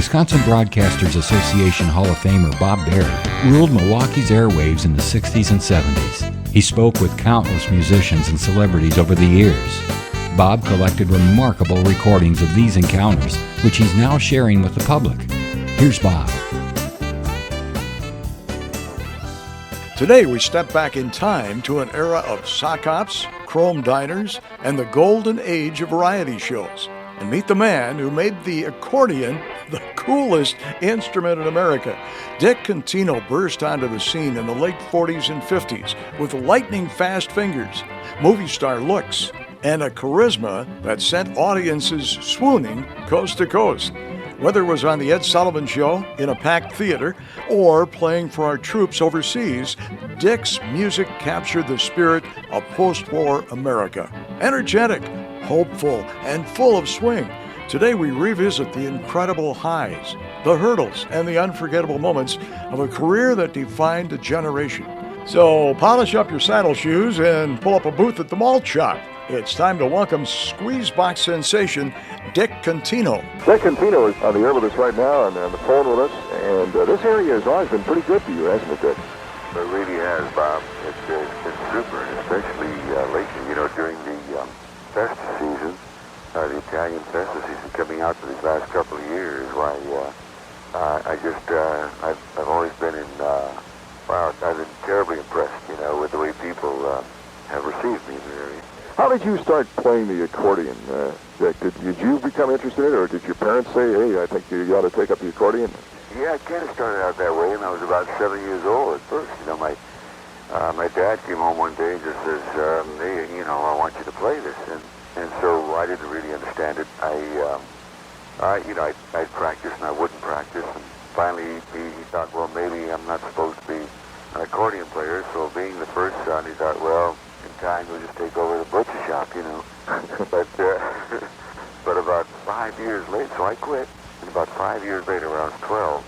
Wisconsin Broadcasters Association Hall of Famer Bob Berry ruled Milwaukee's airwaves in the 60s and 70s. He spoke with countless musicians and celebrities over the years. Bob collected remarkable recordings of these encounters, which he's now sharing with the public. Here's Bob. Today we step back in time to an era of sock hops, chrome diners, and the golden age of variety shows, and meet the man who made the accordion the coolest instrument in America. Dick Contino burst onto the scene in the late 40s and 50s with lightning-fast fingers, movie star looks, and a charisma that sent audiences swooning coast to coast. Whether it was on the Ed Sullivan Show, in a packed theater, or playing for our troops overseas, Dick's music captured the spirit of post-war America. Energetic, hopeful, and full of swing. Today we revisit the incredible highs, the hurdles, and the unforgettable moments of a career that defined a generation. So polish up your saddle shoes and pull up a booth at the malt shop. It's time to welcome squeezebox sensation Dick Contino. Dick Contino is on the air with us right now and on the phone with us. And this area has always been pretty good for you, hasn't it, Dick? It really has, Bob. It's been super, and especially lately, during the festive season, the Italian festive season coming out for these last couple of years. Why, I've always been I've been terribly impressed, with the way people have received me in the area. How did you start playing the accordion, Dick? Did you become interested in it, or did your parents say, hey, I think you ought to take up the accordion? Yeah, I kind of started out that way, and I was about 7 years old at first. My dad came home one day and just says, hey, I want you to play this. And so I didn't really understand it. I'd practice and I wouldn't practice. And finally he thought, well, maybe I'm not supposed to be an accordion player. So being the first son, he thought, well, in time we'll just take over the butcher shop, But about 5 years later, so I quit. And about 5 years later, when I was 12,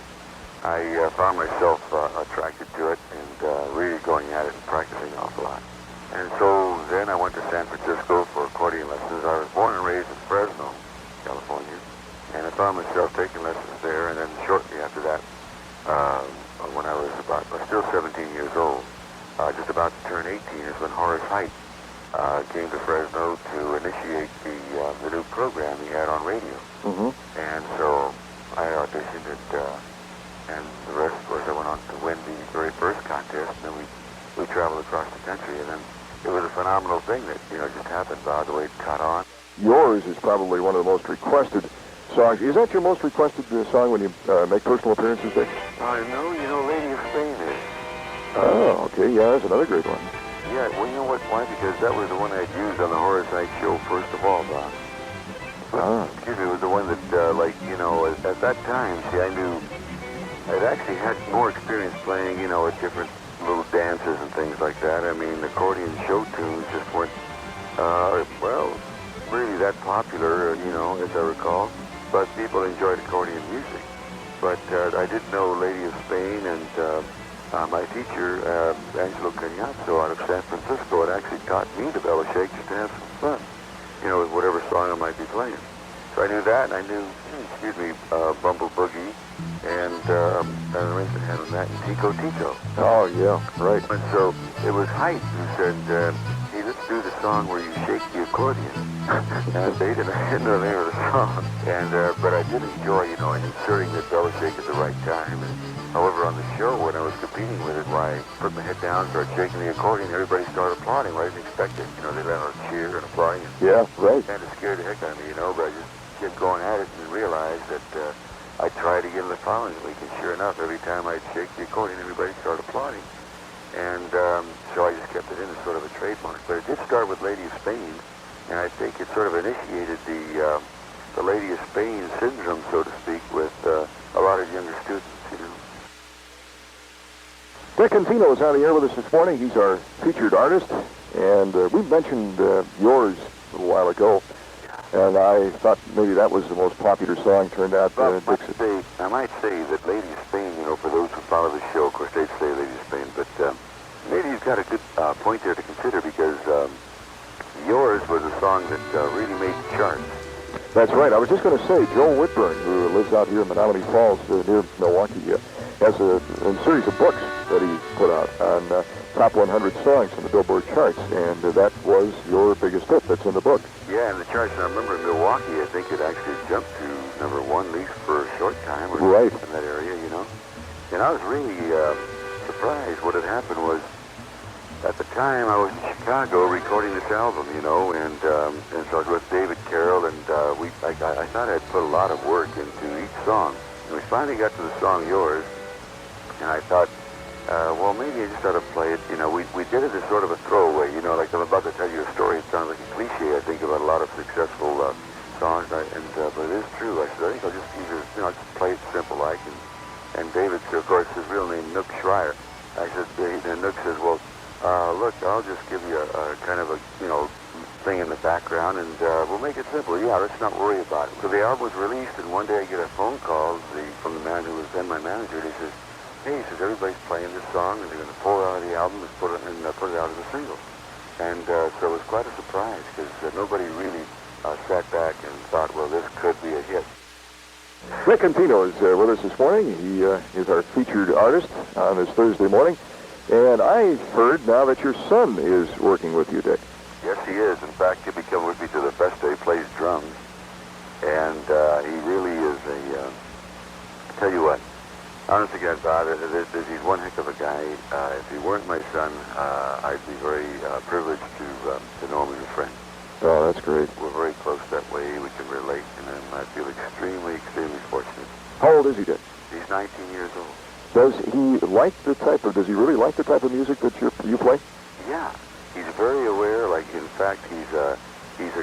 I found myself attracted to it and really going at it and practicing an awful lot. And so then I went to San Francisco for accordion lessons. I was born and raised in Fresno, California, and I found myself taking lessons there. And then shortly after that, when I was still 17 years old, just about to turn 18, is when Horace Heidt came to Fresno to initiate the new program he had on radio. Mm-hmm. And so I auditioned and the rest, of course, I went on to win the very first contest, and then we traveled across the country, and then it was a phenomenal thing that, just happened, Bob, the way it caught on. Yours is probably one of the most requested songs. Is that your most requested song when you make personal appearances, Dick? No, Lady of Spain is. Oh, okay, yeah, that's another great one. Yeah, well, you know what? Why? Because that was the one I'd used on the Horace Heidt show first of all, Bob. Excuse me, it was the one that, at that time, see, I knew I'd actually had more experience playing, at different little dances and things like that. I mean, accordion show tunes just weren't, really that popular, as I recall. But people enjoyed accordion music. But I did know Lady of Spain, and my teacher, Angelo Cagnazzo, out of San Francisco, had actually taught me the bellow shake just to have some fun, with whatever song I might be playing. So I knew that, and I knew, Bumble Boogie, and an arrangement had on that, and Tico Tico. Oh, yeah, right. And so it was Heidt who said, hey, let's do the song where you shake the accordion. And they didn't know the name of the song. And, but I did enjoy, inserting the bellow shake at the right time. And, however, on the show, when I was competing with it, I put my head down, started shaking the accordion, everybody started applauding. I didn't expect it. They let out a cheer and applauding. Yeah, right. Kind of scared the heck out of me, but I just kept going at it and realized that I tried again the following week, and sure enough, every time I'd shake the accordion, everybody started applauding. And so I just kept it in as sort of a trademark. But it did start with Lady of Spain, and I think it sort of initiated the Lady of Spain syndrome, so to speak, with a lot of younger students, Dick Contino is on the air with us this morning. He's our featured artist, and we mentioned yours a little while ago, and I thought maybe that was the most popular song. Turned out I might say that Lady of Spain, for those who follow the show, of course they'd say Lady of Spain, but maybe you've got a good point there to consider, because yours was a song that really made the charts. That's right. I was just going to say, Joel Whitburn, who lives out here in Menominee Falls near Milwaukee, has a series of books that he put out on top 100 songs on the Billboard charts, and that was your biggest hit that's in the book. Yeah, and the charts, I remember in Milwaukee, I think it actually jumped to number one, at least for a short time, or right in that area, you know. And I was really surprised. What had happened was, at the time, I was in Chicago recording this album, you know, and so I was with David Carroll, and I thought I'd put a lot of work into each song. And we finally got to the song Yours, and I thought, well, maybe I just ought to play it. You know, we did it as sort of a throwaway, you know, like I'm about to tell you a story. It sounds like a cliche, I think, about a lot of successful songs, but it is true. I said, I think I'll just either, you know, just play it simple like. And David, of course, his real name, Nook Schreier. I said, and Nook says, well, look, I'll just give you a kind of a, you know, thing in the background, and we'll make it simple. Yeah, let's not worry about it. So the album was released, and one day I get a phone call from the man who was then my manager, and he says, hey, he says, everybody's playing this song, and they're going to pull it out of the album and put it out as a single. And so it was quite a surprise, because nobody really sat back and thought, well, this could be a hit. Dick Contino is with us this morning. He is our featured artist on this Thursday morning. And I heard now that your son is working with you, Dick. Yes, he is. In fact, he'll be coming with me to the best day. He plays drums. And he really is I tell you what, honestly, God, Bob, he's one heck of a guy. If he weren't my son, I'd be very privileged to know him as a friend. Oh, that's great. We're very close that way. We can relate, and I feel extremely, extremely fortunate. How old is he, Dick? He's 19 years old. Does he really like the type of music that you play? Yeah, he's very aware. Like, in fact, he's a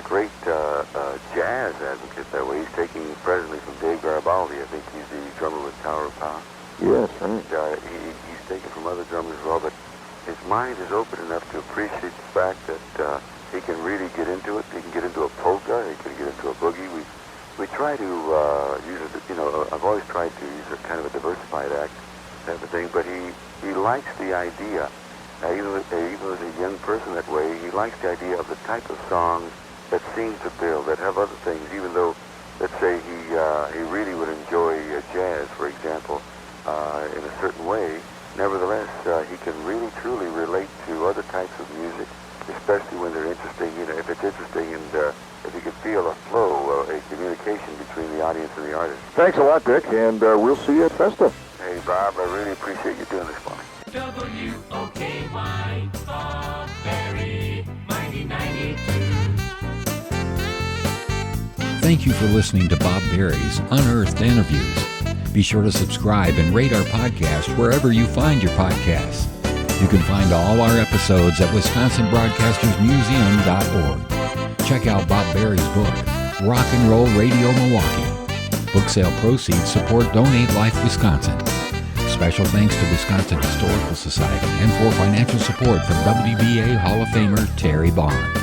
great jazz advocate that way. He's taking presently from Dave Garibaldi. I think he's the drummer with Tower of Power. Yes, right. He's taken from other drummers as well, but his mind is open enough to appreciate the fact that he can really get into it. He can get into a polka. He can get into a boogie. We try to use it. You know, I've always tried to use a kind of a diversified act type of thing, but he likes the idea. Even as a young person that way, he likes the idea of the type of songs that seem to build, that have other things, even though, let's say, he really would enjoy jazz, for example, in a certain way. Nevertheless, he can really, truly relate to other types of music, especially when they're interesting. You know, if it's interesting and if you can feel a flow, a communication between the audience and the artist. Thanks a lot, Dick, and we'll see you at Festa. Hey, Bob, I really appreciate you doing this for me. WOKY, Bob Berry, 9092. Thank you for listening to Bob Berry's Unearthed Interviews. Be sure to subscribe and rate our podcast wherever you find your podcasts. You can find all our episodes at WisconsinBroadcastersMuseum.org. Check out Bob Berry's book, Rock and Roll Radio Milwaukee. Book sale proceeds support Donate Life Wisconsin. Special thanks to Wisconsin Historical Society and for financial support from WBA Hall of Famer Terry Bond.